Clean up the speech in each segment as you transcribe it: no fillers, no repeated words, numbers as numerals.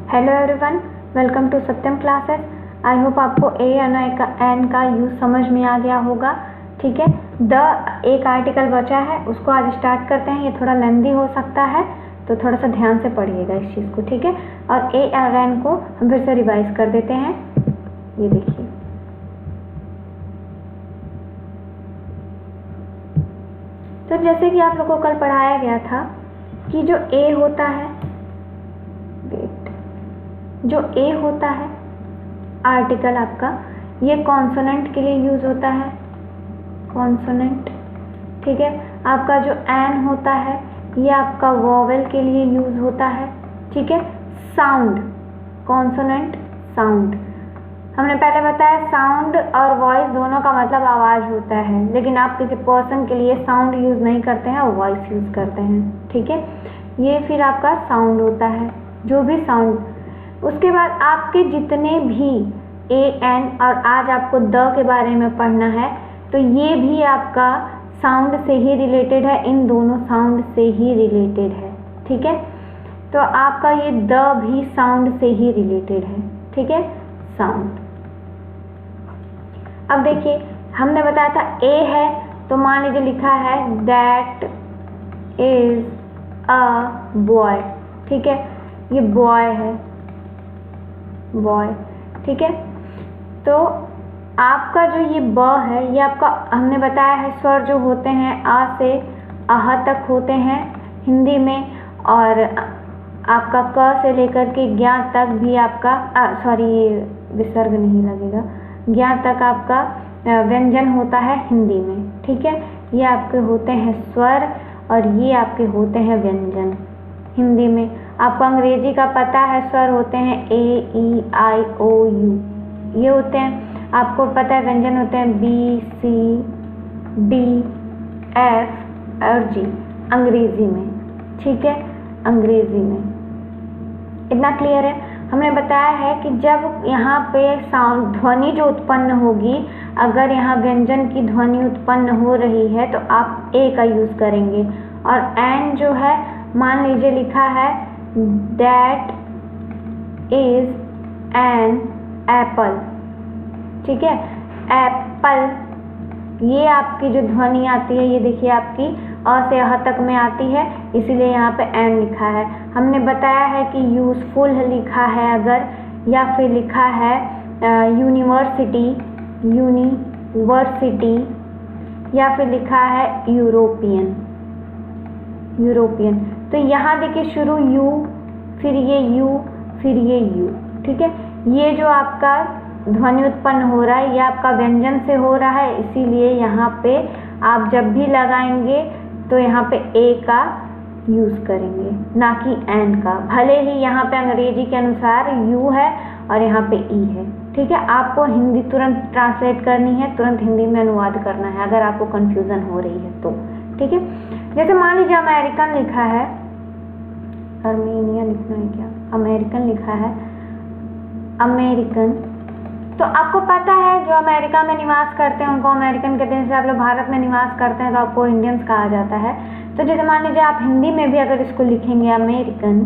Hello everyone, welcome to Satyam classes. I hope आपको A N का use समझ में आ गया होगा। ठीक है, एक आर्टिकल बचा है, उसको आज स्टार्ट करते हैं। ये थोड़ा लेंदी हो सकता है, तो थोड़ा सा ध्यान से पढ़िएगा इस चीज़ को। ठीक है, और ए और एन को हम फिर से रिवाइज कर देते हैं। ये देखिए, तो जैसे कि आप लोगों को कल पढ़ाया गया था कि जो ए होता है, जो ए होता है आर्टिकल आपका, ये कॉन्सोनेंट के लिए यूज़ होता है, कॉन्सोनेंट। ठीक है, आपका जो एन होता है ये आपका वोवेल के लिए यूज़ होता है। ठीक है, साउंड, कॉन्सोनेंट साउंड, हमने पहले बताया साउंड और वॉइस दोनों का मतलब आवाज़ होता है, लेकिन आप किसी पर्सन के लिए साउंड यूज़ नहीं करते हैं और वॉइस यूज़ करते हैं। ठीक है, ये फिर आपका साउंड होता है, जो भी साउंड। उसके बाद आपके जितने भी ए एन, और आज आपको द के बारे में पढ़ना है, तो ये भी आपका साउंड से ही रिलेटेड है, इन दोनों साउंड से ही रिलेटेड है। ठीक है, तो आपका ये द भी साउंड से ही रिलेटेड है। ठीक है, साउंड। अब देखिए, हमने बताया था ए है, तो मान लीजिए लिखा है दैट इज अ बॉय। ठीक है, ये बॉय है, बॉय। ठीक है, तो आपका जो ये ब है, ये आपका हमने बताया है स्वर जो होते हैं आ से अह तक होते हैं हिंदी में, और आपका क से लेकर के ज्ञा तक भी आपका विसर्ग नहीं लगेगा, ज्ञा तक आपका व्यंजन होता है हिंदी में। ठीक है, ये आपके होते हैं स्वर और ये आपके होते हैं व्यंजन हिंदी में। आपको अंग्रेजी का पता है, स्वर होते हैं ए ई आई ओ यू, ये होते हैं। आपको पता है व्यंजन होते हैं बी सी डी एफ और जी अंग्रेजी में। ठीक है, अंग्रेजी में इतना क्लियर है। हमने बताया है कि जब यहाँ पे साउंड ध्वनि जो उत्पन्न होगी, अगर यहाँ व्यंजन की ध्वनि उत्पन्न हो रही है तो आप ए का यूज़ करेंगे। और एन जो है, मान लीजिए लिखा है दैट इज एन एप्पल। ठीक है, एप्पल, ये आपकी जो ध्वनि आती है, ये देखिए आपकी अ से अह तक में आती है, इसीलिए यहाँ पे एन लिखा है। हमने बताया है कि यूज़फुल लिखा है अगर, या फिर लिखा है यूनिवर्सिटी, यूनिवर्सिटी, या फिर लिखा है यूरोपियन, यूरोपियन। तो यहाँ देखिए शुरू यू, फिर ये यू, फिर ये यू। ठीक है, ये जो आपका ध्वनि उत्पन्न हो रहा है, ये आपका व्यंजन से हो रहा है, इसीलिए यहाँ पे आप जब भी लगाएंगे तो यहाँ पे ए का यूज़ करेंगे, ना कि एन का। भले ही यहाँ पे अंग्रेजी के अनुसार यू है और यहाँ पे ई है। ठीक है, आपको हिंदी तुरंत ट्रांसलेट करनी है, तुरंत हिंदी में अनुवाद करना है अगर आपको कन्फ्यूज़न हो रही है तो। ठीक है, जैसे मान लीजिए अमेरिकन लिखा है, अर्मेनिया लिखना है क्या, अमेरिकन लिखा है, अमेरिकन। तो आपको पता है जो अमेरिका में निवास करते हैं उनको अमेरिकन कहते हैं। जैसे आप लोग भारत में निवास करते हैं तो आपको इंडियंस कहा जाता है। तो जैसे मान लीजिए आप हिंदी में भी अगर इसको लिखेंगे अमेरिकन,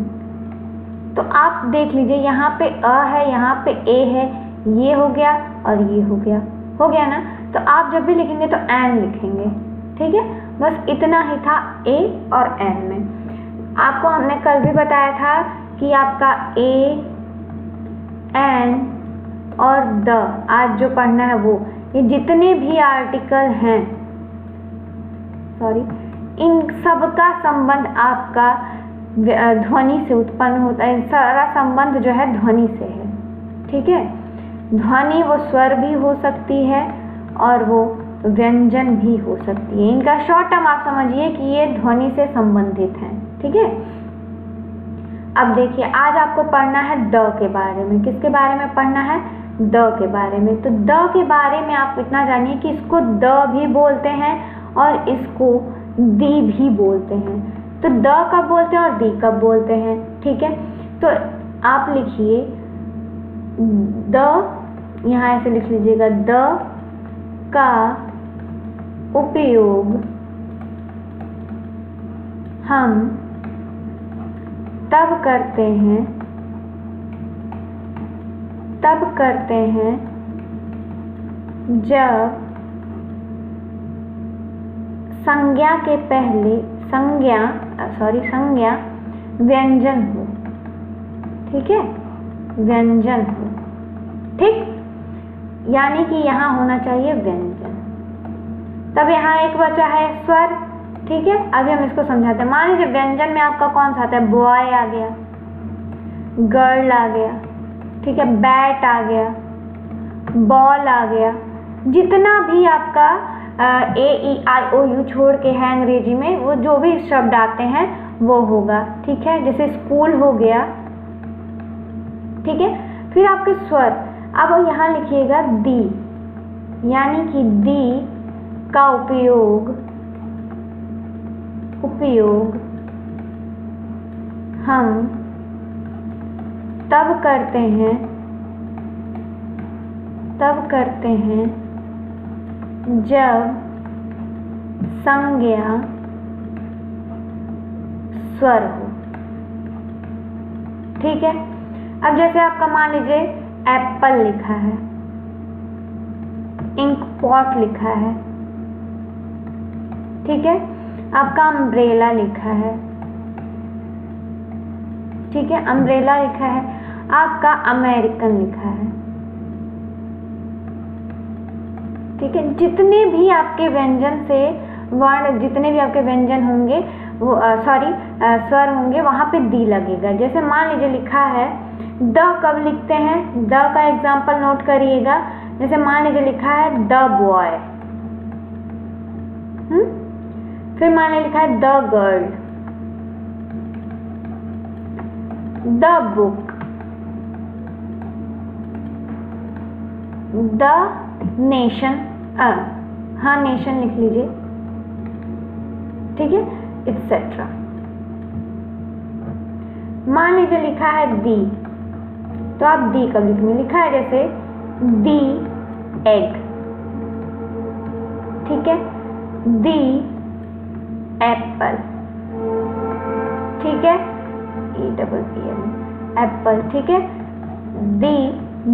तो आप देख लीजिए यहाँ पे अ है, यहाँ पे ए है, ये हो गया और ये हो गया ना। तो आप जब भी लिखेंगे तो एन लिखेंगे। ठीक है, बस इतना ही था ए और एन में। आपको हमने कल भी बताया था कि आपका ए एन और द, आज जो पढ़ना है वो, ये जितने भी आर्टिकल हैं, इन सब का संबंध आपका ध्वनि से उत्पन्न होता है। सारा संबंध जो है ध्वनि से है। ठीक है, ध्वनि वो स्वर भी हो सकती है और वो व्यंजन भी हो सकती है। इनका शॉर्ट टर्म आप समझिए कि ये ध्वनि से संबंधित हैं। ठीक है, अब देखिए आज आपको पढ़ना है द के बारे में। किसके बारे में पढ़ना है? द के बारे में। तो द के बारे में आप इतना जानिए कि इसको द भी बोलते हैं और इसको दी भी बोलते हैं। तो द कब बोलते हैं और दी कब बोलते हैं? ठीक है, तो आप लिखिए द, यहाँ ऐसे लिख लीजिएगा, द का उपयोग हम तब करते हैं तब करते हैं जब संज्ञा के पहले संज्ञा व्यंजन हो। ठीक है, व्यंजन हो। ठीक, यानी कि यहाँ होना चाहिए व्यंजन। तब यहाँ एक बचा है स्वर। ठीक है, अभी हम इसको समझाते हैं। मान लीजिए व्यंजन में आपका कौन सा आता है, बॉय आ गया, गर्ल आ गया, ठीक है, बैट आ गया, बॉल आ गया, जितना भी आपका ए ई आई ओ यू छोड़ के है अंग्रेजी में, वो जो भी शब्द आते हैं वो होगा। ठीक है, जैसे स्कूल हो गया। ठीक है, फिर आपके स्वर, अब यहाँ लिखिएगा दी, यानी कि दी का उपयोग हम तब करते हैं जब संज्ञा स्वर हो। ठीक है, अब जैसे आपका मान लीजिए एप्पल लिखा है, इंक पॉट लिखा है। ठीक है, आपका अम्ब्रेला लिखा है। ठीक है, अम्ब्रेला लिखा है। आपका अमेरिकन लिखा है। ठीक है, जितने भी आपके व्यंजन से वर्ण, जितने भी आपके व्यंजन होंगे वो स्वर होंगे, वहां पे दी लगेगा। जैसे मान लीजिए लिखा है द, कब लिखते हैं, द का एग्जाम्पल नोट करिएगा। जैसे मान लीजिए लिखा है द बॉय, फिर मान लीजिए लिखा है the girl, the book, the nation, हाँ नेशन लिख लीजिए। ठीक है, एक्सेट्रा। मान लीजिए लिखा है दी, तो आप दी कब लिखेंगे, लिखा है जैसे दी एग। ठीक है, दी एप्पल। ठीक है, एप्पल। ठीक है, दी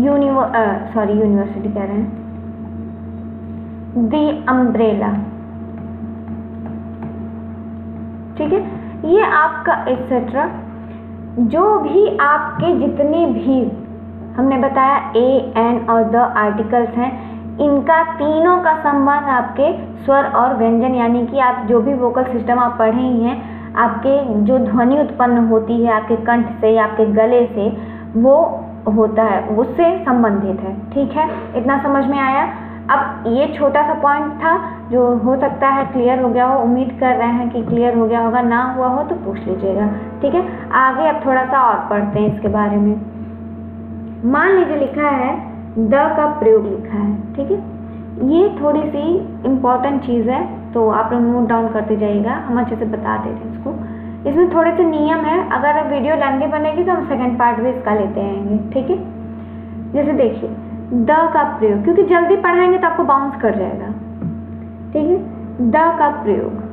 यूनिवर्सिटी कह रहे हैं, दी अम्ब्रेला। ठीक है, ये आपका एक्सेट्रा, जो भी आपके जितने भी हमने बताया ए एन और द आर्टिकल्स हैं, इनका तीनों का संबंध आपके स्वर और व्यंजन, यानी कि आप जो भी वोकल सिस्टम आप पढ़े ही हैं, आपके जो ध्वनि उत्पन्न होती है आपके कंठ से या आपके गले से, वो होता है, उससे संबंधित है। ठीक है, इतना समझ में आया। अब ये छोटा सा पॉइंट था जो हो सकता है क्लियर हो गया हो, उम्मीद कर रहे हैं कि क्लियर हो गया होगा, ना हुआ हो तो पूछ लीजिएगा। ठीक है, आगे अब थोड़ा सा और पढ़ते हैं इसके बारे में। मान लीजिए लिखा है द का प्रयोग लिखा है। ठीक है, ये थोड़ी सी इम्पॉर्टेंट चीज़ है, तो आप लोग नोट डाउन करते जाइएगा, हम अच्छे से बता देते हैं इसको। इसमें थोड़े से नियम है, अगर वीडियो लेंदी बनेगी तो हम सेकंड पार्ट भी इसका लेते आएंगे। ठीक है, जैसे देखिए द का प्रयोग, क्योंकि जल्दी पढ़ाएंगे तो आपको बाउंस कर जाएगा। ठीक है, द का प्रयोग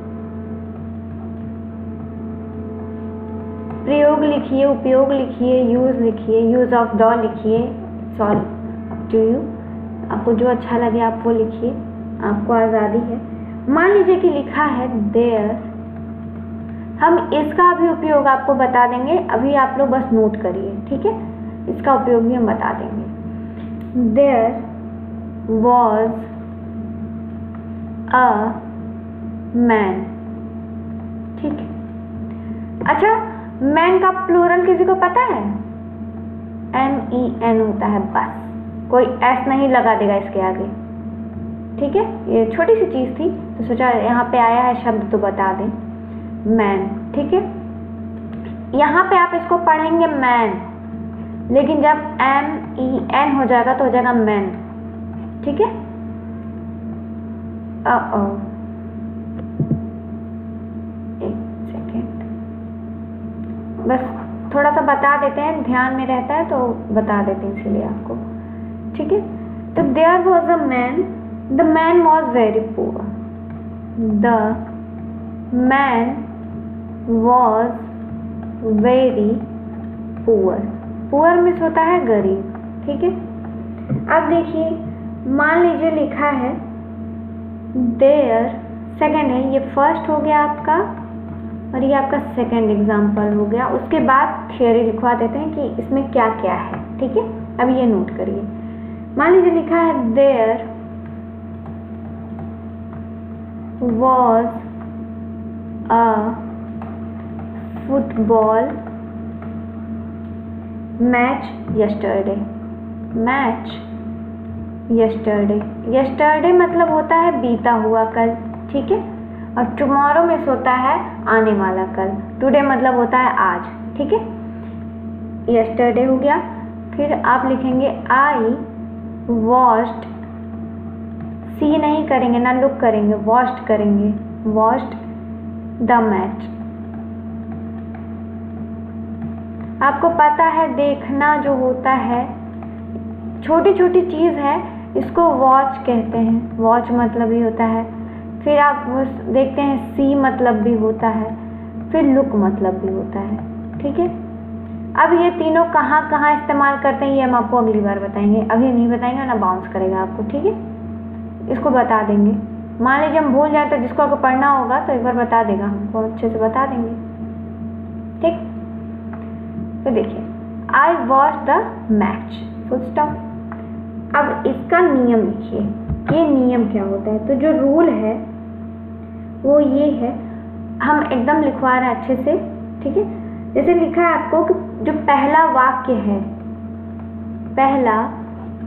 लिखिए, उपयोग लिखिए, यूज लिखिए, यूज ऑफ द लिखिए, सॉरी अप टू यू, आपको जो अच्छा लगे आप वो लिखिए, आपको आज़ादी है। मान लीजिए कि लिखा है देयर, हम इसका भी उपयोग आपको बता देंगे, अभी आप लोग बस नोट करिए। ठीक है, इसका उपयोग भी हम बता देंगे। There was a man। ठीक है, अच्छा मैन का प्लूरल किसी को पता है, MEN होता है बस, कोई एस नहीं लगा देगा इसके आगे। ठीक है, ये छोटी सी चीज़ थी तो सोचा यहाँ पे आया है शब्द तो बता दें, मैन। ठीक है, यहाँ पे आप इसको पढ़ेंगे मैन, लेकिन जब MEN हो जाएगा तो हो जाएगा मैन। ठीक है, एक सेकेंड, बस थोड़ा सा बता देते हैं, ध्यान में रहता है तो बता देते हैं इसीलिए आपको। ठीक है, तो there was a man, the man was very poor, the man was very poor. Poor means होता है गरीब। ठीक है, अब देखिए, मान लीजिए लिखा है देयर, सेकंड है, ये फर्स्ट हो गया आपका और ये आपका सेकंड एग्जाम्पल हो गया। उसके बाद थियरी लिखवा देते हैं कि इसमें क्या क्या है, ठीक है। अब ये नोट करिए, मान लीजिए लिखा है there was a football match yesterday। Match yesterday, yesterday मतलब होता है बीता हुआ कल, ठीक है। और tomorrow में होता है आने वाला कल, today मतलब होता है आज, ठीक है। yesterday हो गया। फिर आप लिखेंगे I watched, सी नहीं करेंगे ना, लुक करेंगे, वॉच्ड करेंगे, वॉच्ड द मैच। आपको पता है देखना जो होता है, छोटी छोटी चीज़ है, इसको वॉच कहते हैं, वॉच मतलब भी होता है। फिर आप देखते हैं सी मतलब भी होता है, फिर लुक मतलब भी होता है, ठीक है। अब ये तीनों कहाँ कहाँ इस्तेमाल करते हैं ये हम आपको अगली बार बताएंगे, अभी नहीं बताएंगे ना, बाउंस करेगा आपको, ठीक है। इसको बता देंगे, मान लीजिए हम भूल जाए तो जिसको अगर पढ़ना होगा तो एक बार बता देगा, हमको अच्छे से बता देंगे, ठीक। तो देखिए, I watch the match, full stop. अब इसका नियम लिखिए, ये नियम क्या होता है। तो जो रूल है वो ये है, हम एकदम लिखवा रहे हैं अच्छे से, ठीक है। जैसे लिखा है आपको कि जो पहला वाक्य है, पहला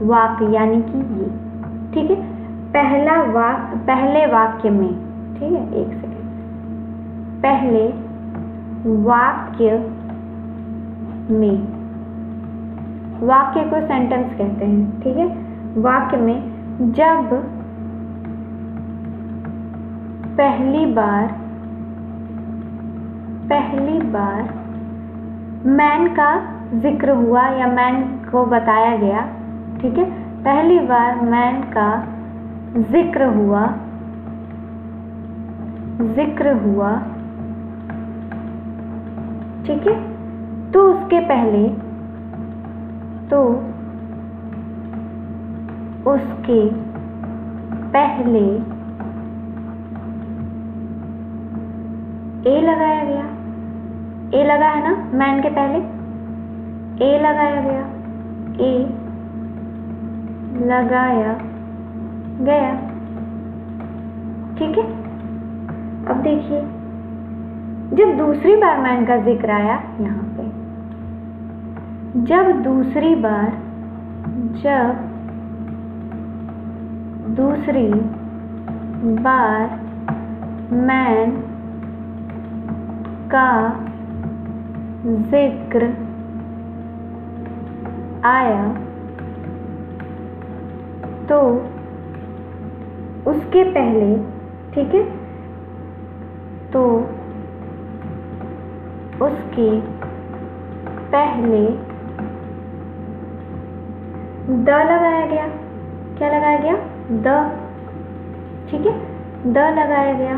वाक्य यानी कि ये, ठीक है, पहला वाक्य, पहले वाक्य में, ठीक है, एक सेकेंड, पहले वाक्य में, वाक्य को सेंटेंस कहते हैं, ठीक है। वाक्य में जब पहली बार मैन का जिक्र हुआ या मैन को बताया गया, ठीक है, पहली बार मैन का जिक्र हुआ, ठीक है, तो उसके पहले ए लगाया गया, ए लगा है ना, मैन के पहले ए लगाया गया, ए लगाया गया, ठीक है। अब देखिए, जब दूसरी बार मैन का जिक्र आया यहाँ पे, जब दूसरी बार मैन का जिक्र आया तो उसके पहले, ठीक है, तो उसके पहले द लगाया गया, क्या लगाया गया, द, ठीक है, द लगाया गया,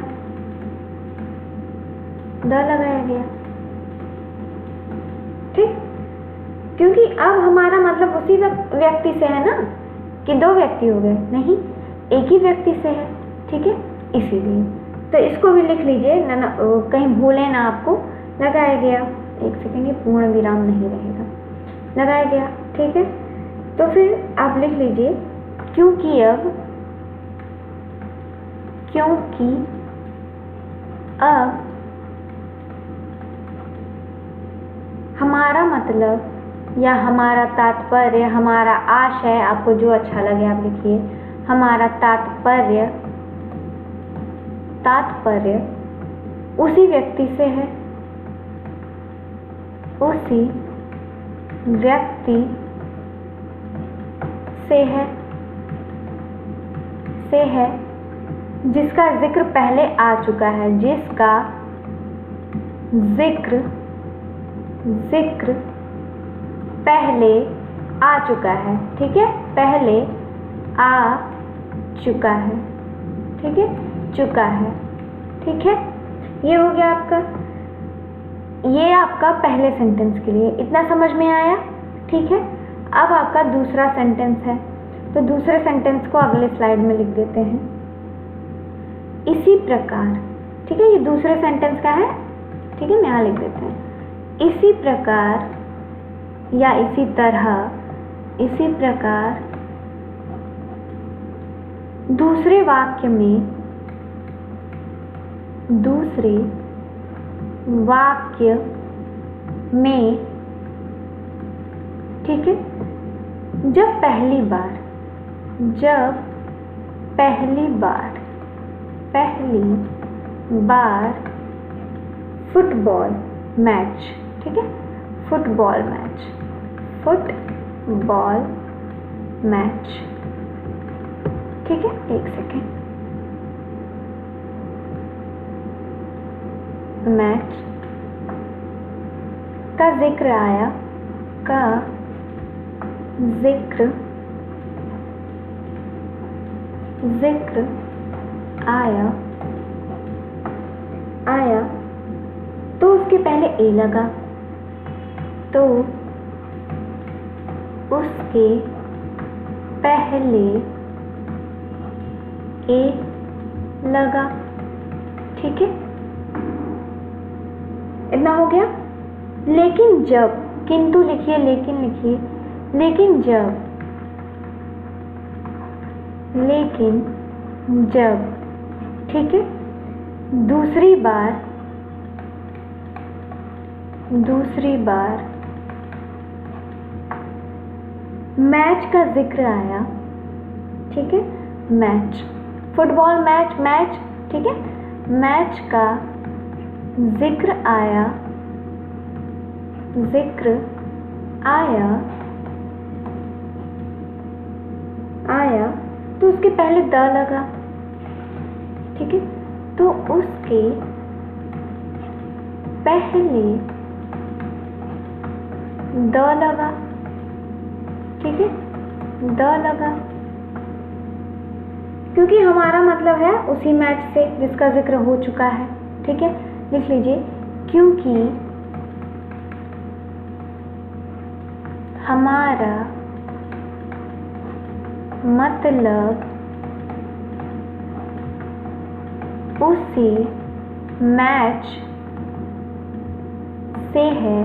ठीक। क्योंकि अब हमारा मतलब उसी व्यक्ति से है ना, कि दो व्यक्ति हो गए, नहीं, एक ही व्यक्ति से है, ठीक है, इसीलिए। तो इसको भी लिख लीजिए ना, कहीं भूले ना आपको, लगाया गया, एक सेकेंड, ये पूर्ण विराम नहीं रहेगा, लगाया गया, ठीक है। तो फिर आप लिख लीजिए क्योंकि अब हमारा मतलब या हमारा तात्पर्य, हमारा आशय, आपको जो अच्छा लगे आप लिखिए, हमारा तात्पर्य उसी व्यक्ति से है, उसी व्यक्ति से है जिसका जिक्र पहले आ चुका है, जिसका जिक्र पहले आ चुका है, ठीक है, पहले आ चुका है, ठीक है, चुका है, ठीक है। ये हो गया आपका, ये आपका पहले सेंटेंस के लिए, इतना समझ में आया, ठीक है। अब आपका दूसरा सेंटेंस है, तो दूसरे सेंटेंस को अगले स्लाइड में लिख देते हैं। इसी प्रकार, ठीक है, ये दूसरे सेंटेंस का है, ठीक है, मैं यहाँ लिख देते हैं। इसी प्रकार या इसी तरह, इसी प्रकार दूसरे वाक्य में, दूसरे वाक्य में, ठीक है, जब पहली बार फुटबॉल मैच, ठीक है, फुटबॉल मैच, ठीक है, एक सेकेंड, मैच का जिक्र आया, जिक्र आया तो उसके पहले ए लगा, तो उसके पहले ए लगा, ठीक है, इतना हो गया। लेकिन जब, किंतु लिखिए, लेकिन लिखिए, लेकिन जब, ठीक है, दूसरी बार मैच का जिक्र आया, ठीक है, मैच, फुटबॉल मैच, ठीक है, मैच का जिक्र आया तो उसके पहले द लगा, ठीक है, तो उसके पहले द लगा, ठीक है, द लगा, क्योंकि हमारा मतलब है उसी मैच से जिसका जिक्र हो चुका है, ठीक है, लिख लीजिए, क्योंकि हमारा मतलब उसी मैच से है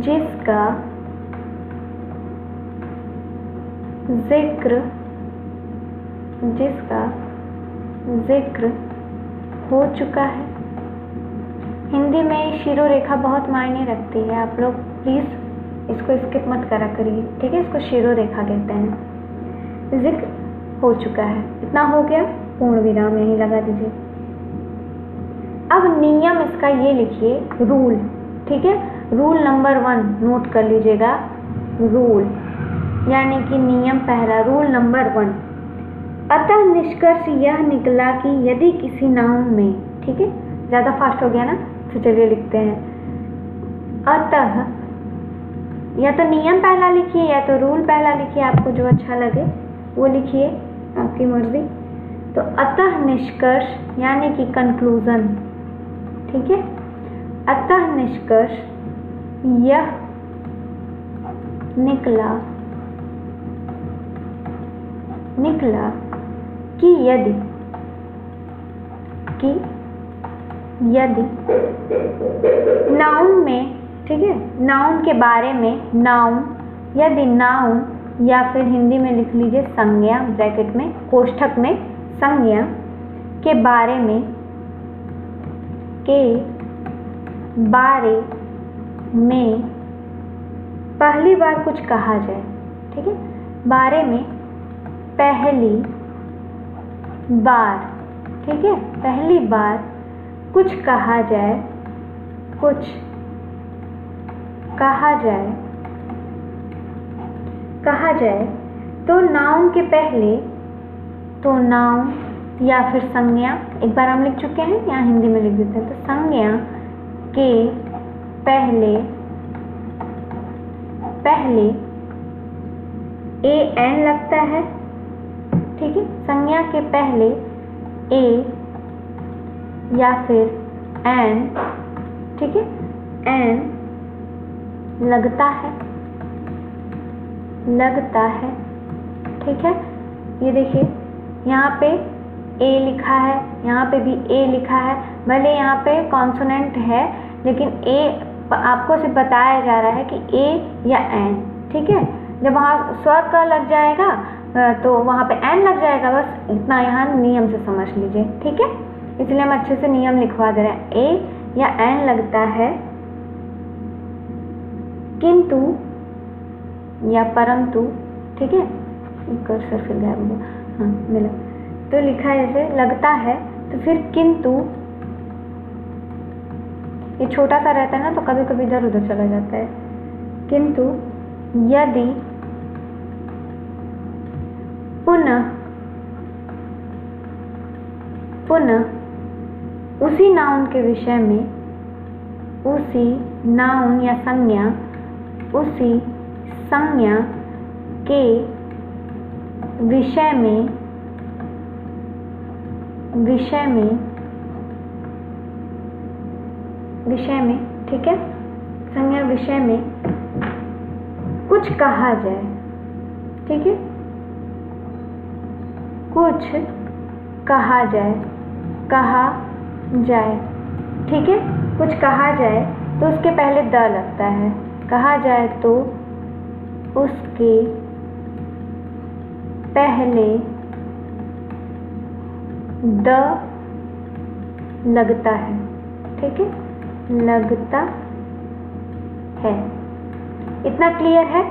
जिसका जिक्र हो चुका है। हिंदी में शिरो रेखा बहुत मायने रखती है, आप लोग प्लीज़ इसको स्किप मत करा करिए, ठीक है, इसको शिरो रेखा कहते हैं। जिक्र हो चुका है, इतना हो गया, पूर्ण विराम यहीं लगा दीजिए। अब नियम इसका ये लिखिए, रूल, ठीक है, रूल नंबर 1 नोट कर लीजिएगा, रूल यानी कि नियम पहला, रूल नंबर 1। अतः निष्कर्ष यह निकला कि यदि किसी नाउन में, ठीक है, ज़्यादा फास्ट हो गया ना, तो चलिए लिखते हैं, अतः, या तो नियम पहला लिखिए या तो रूल पहला लिखिए, आपको जो अच्छा लगे वो लिखिए, आपकी मर्जी। तो अतः निष्कर्ष यानी कि कंक्लूजन, ठीक है, अतः निष्कर्ष यह निकला कि यदि नाउन में, ठीक है, नाउन के बारे में, नाउन, यदि नाउन या फिर हिंदी में लिख लीजिए संज्ञा, ब्रैकेट में, कोष्ठक में, संज्ञा के बारे में पहली बार कुछ कहा जाए, ठीक है, बारे में पहली बार, ठीक है, पहली बार कुछ कहा जाए, तो नाउन के पहले, तो नाउन या फिर संज्ञा, एक बार हम लिख चुके हैं, यहाँ हिंदी में लिख देते हैं, तो संज्ञा के पहले ए एन लगता है, ठीक है, संज्ञा के पहले ए या फिर एन, ठीक है, एन लगता है, लगता है। ठीक है, ये देखिए यहाँ पे ए लिखा है, यहाँ पे भी ए लिखा है। भले यहाँ पे कॉन्सोनेंट है लेकिन ए आपको सिर्फ बताया जा रहा है कि ए या एन। ठीक है, जब वहाँ स्वर क लग जाएगा तो वहाँ पे एन लग जाएगा, बस इतना यहाँ नियम से समझ लीजिए। ठीक है, इसलिए हम अच्छे से नियम लिखवा दे रहे हैं। ए या एन लगता है, किंतु या परंतु। ठीक है, कर्सर फिर गायब हुआ, हाँ मिला। तो लिखा है जैसे लगता है, तो फिर किंतु ये छोटा सा रहता है ना तो कभी कभी इधर उधर चला जाता है। किंतु यदि पुनः उसी नाउन के विषय में, उसी नाउन या संज्ञा, उसी संज्ञा के विषय में ठीक है, संज्ञा विषय में कुछ कहा जाए। ठीक है, कुछ कहा जाए, ठीक है, कुछ कहा जाए तो उसके पहले द लगता है। कहा जाए तो उसके पहले द लगता है। ठीक है, लगता है। इतना क्लियर है?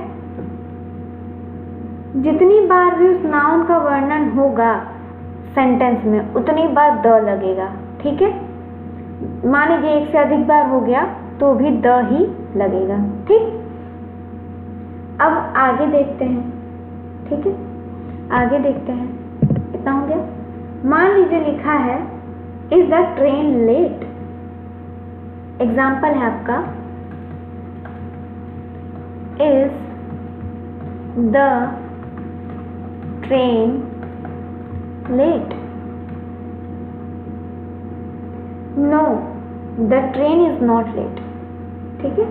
जितनी बार भी उस नाउन का वर्णन होगा सेंटेंस में उतनी बार द लगेगा। ठीक है, मान लीजिए एक से अधिक बार हो गया तो भी द ही लगेगा। ठीक, अब आगे देखते हैं। ठीक है, आगे देखते हैं। इतना हो गया। मान लीजिए लिखा है is the train late. Example है आपका, is the train late. No, the train is not late. ठीक है,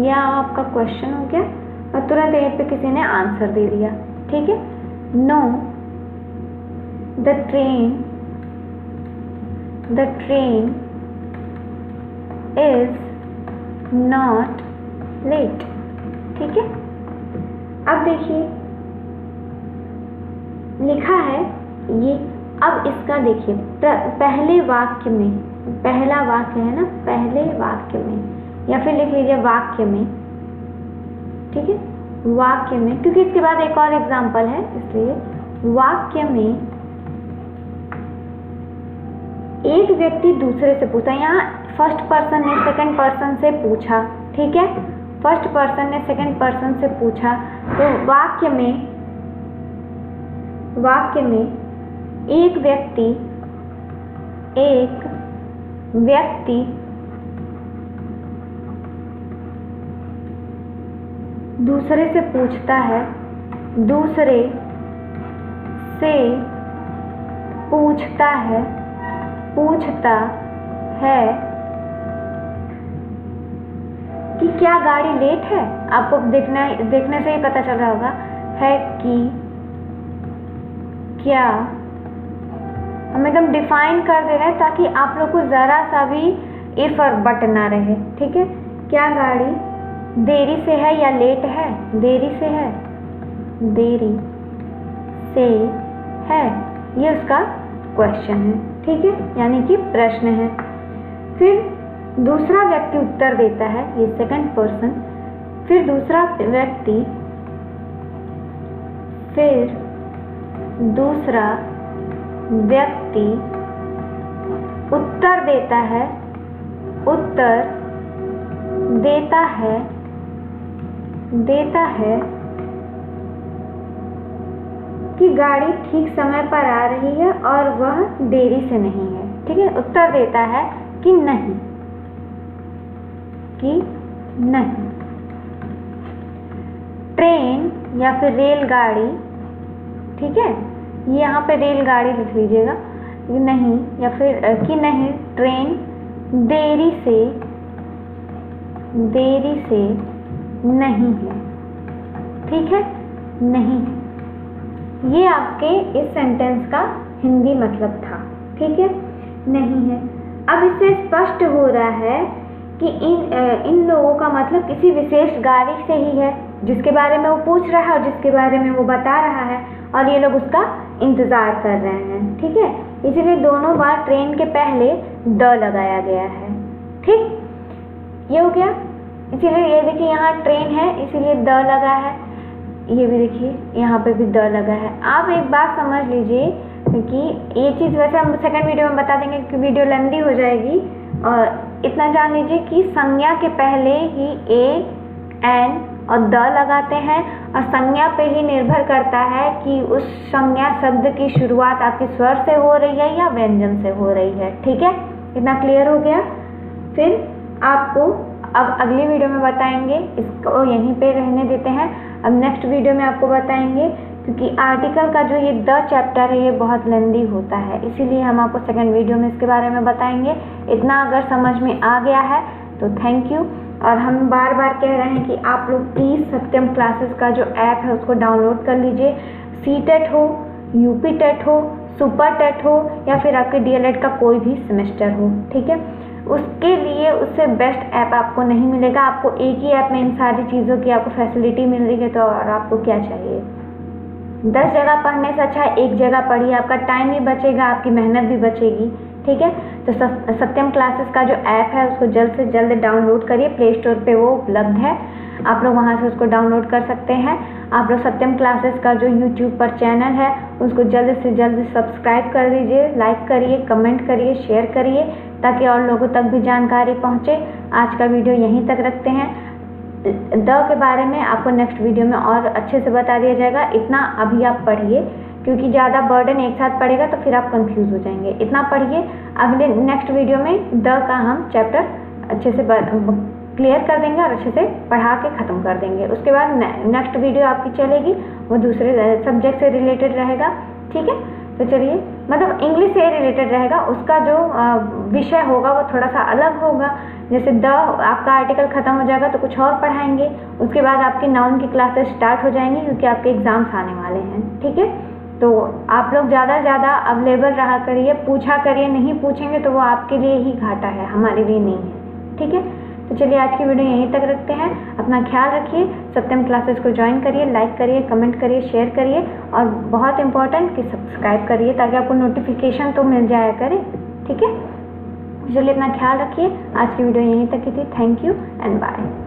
यह आपका क्वेश्चन हो गया और तुरंत यहीं पे किसी ने आंसर दे दिया। ठीक है, no, the train is not late. ठीक है, अब देखिए लिखा है ये। अब इसका देखिए पहले वाक्य में, पहला वाक्य है ना, पहले वाक्य में या फिर लिख लीजिए वाक्य में। ठीक है, वाक्य में, क्योंकि इसके बाद एक और एग्जाम्पल है इसलिए वाक्य में एक व्यक्ति दूसरे से पूछा। यहाँ फर्स्ट पर्सन ने सेकंड पर्सन से पूछा। ठीक है, फर्स्ट पर्सन ने सेकंड पर्सन से पूछा तो वाक्य में एक व्यक्ति दूसरे से पूछता है, दूसरे से पूछता है कि क्या गाड़ी लेट है। आपको देखने से ही पता चल रहा होगा है कि क्या। हम एकदम डिफाइन कर दे रहे हैं ताकि आप लोग को ज़रा सा भी इफ और बट ना रहे। ठीक है, क्या गाड़ी देरी से है या लेट है? देरी से है, देरी से है, ये उसका क्वेश्चन है। ठीक है, यानी कि प्रश्न है। फिर दूसरा व्यक्ति उत्तर देता है, ये सेकंड पर्सन। फिर दूसरा व्यक्ति उत्तर देता है कि गाड़ी ठीक समय पर आ रही है और वह देरी से नहीं है। ठीक है, उत्तर देता है कि नहीं, ट्रेन या फिर रेलगाड़ी। ठीक है, यहाँ पे रेलगाड़ी लिख लीजिएगा, नहीं या फिर कि नहीं, ट्रेन देरी से नहीं है। ठीक है, नहीं। ये आपके इस सेंटेंस का हिंदी मतलब था, ठीक है, नहीं है। अब इससे स्पष्ट हो रहा है कि इन लोगों का मतलब किसी विशेष गाड़ी से ही है, जिसके बारे में वो पूछ रहा है और जिसके बारे में वो बता रहा है, और ये लोग उसका इंतज़ार कर रहे हैं, ठीक है। इसीलिए दोनों बार ट्रेन के पहले द लगाया गया है, ठीक, ये हो गया। इसीलिए ये देखिए यहाँ ट्रेन है इसीलिए द लगा है, ये भी देखिए यहाँ पे भी द लगा है। आप एक बात समझ लीजिए कि ये चीज़ वैसे हम सेकंड वीडियो में बता देंगे कि वीडियो लंबी हो जाएगी, और इतना जान लीजिए कि संज्ञा के पहले ही ए, एन और द लगाते हैं, और संज्ञा पे ही निर्भर करता है कि उस संज्ञा शब्द की शुरुआत आपकी स्वर से हो रही है या व्यंजन से हो रही है, ठीक है। इतना क्लियर हो गया। फिर आपको अब अगली वीडियो में बताएंगे, इसको यहीं पे रहने देते हैं। अब नेक्स्ट वीडियो में आपको बताएंगे, क्योंकि आर्टिकल का जो ये द चैप्टर है ये बहुत लेंदी होता है, इसीलिए हम आपको सेकंड वीडियो में इसके बारे में बताएंगे। इतना अगर समझ में आ गया है तो थैंक यू। और हम बार बार कह रहे हैं कि आप लोग प्लीज़ सत्यम क्लासेस का जो ऐप है उसको डाउनलोड कर लीजिए। सीटेट हो, यूपी टेट हो, सुपर टेट हो, या फिर आपके डीएलएड का कोई भी सेमेस्टर हो, ठीक है, उसके लिए उससे बेस्ट ऐप आपको नहीं मिलेगा। आपको एक ही ऐप में इन सारी चीज़ों की आपको फैसिलिटी मिल रही है, तो और आपको क्या चाहिए। 10 जगह पढ़ने से अच्छा एक जगह पढ़िए, आपका टाइम भी बचेगा, आपकी मेहनत भी बचेगी, ठीक है। तो सत्यम क्लासेस का जो ऐप है उसको जल्द से जल्द डाउनलोड करिए, प्ले स्टोर पे वो उपलब्ध है, आप लोग वहाँ से उसको डाउनलोड कर सकते हैं। आप लोग सत्यम क्लासेस का जो यूट्यूब पर चैनल है उसको जल्द से जल्द सब्सक्राइब कर दीजिए, लाइक करिए, कमेंट करिए, शेयर करिए, ताकि और लोगों तक भी जानकारी पहुँचे। आज का वीडियो यहीं तक रखते हैं। द के बारे में आपको नेक्स्ट वीडियो में और अच्छे से बता दिया जाएगा। इतना अभी आप पढ़िए, क्योंकि ज़्यादा बर्डन एक साथ पड़ेगा तो फिर आप कंफ्यूज हो जाएंगे। इतना पढ़िए, अगले नेक्स्ट वीडियो में द का हम चैप्टर अच्छे से क्लियर कर देंगे और अच्छे से पढ़ा के ख़त्म कर देंगे। उसके बाद नेक्स्ट वीडियो आपकी चलेगी, वो दूसरे सब्जेक्ट से रिलेटेड रहेगा, ठीक है। तो चलिए, मतलब इंग्लिश से रिलेटेड रहेगा, उसका जो विषय होगा वो थोड़ा सा अलग होगा। जैसे द आपका आर्टिकल ख़त्म हो जाएगा तो कुछ और पढ़ाएंगे, उसके बाद आपकी नाउन की क्लासेस स्टार्ट हो जाएंगी, क्योंकि आपके एग्ज़ाम्स आने वाले हैं, ठीक है। तो आप लोग ज़्यादा से ज़्यादा अवेलेबल रहा करिए, पूछा करिए, नहीं पूछेंगे तो वो आपके लिए ही घाटा है, हमारे लिए नहीं है, ठीक है। तो चलिए आज की वीडियो यहीं तक रखते हैं। अपना ख्याल रखिए, सत्यम क्लासेस को ज्वाइन करिए, लाइक करिए, कमेंट करिए, शेयर करिए, और बहुत इंपॉर्टेंट कि सब्सक्राइब करिए, ताकि आपको नोटिफिकेशन तो मिल जाया करे, ठीक है। चलिए अपना ख्याल रखिए। आज की वीडियो यहीं तक की थी। Thank you and bye.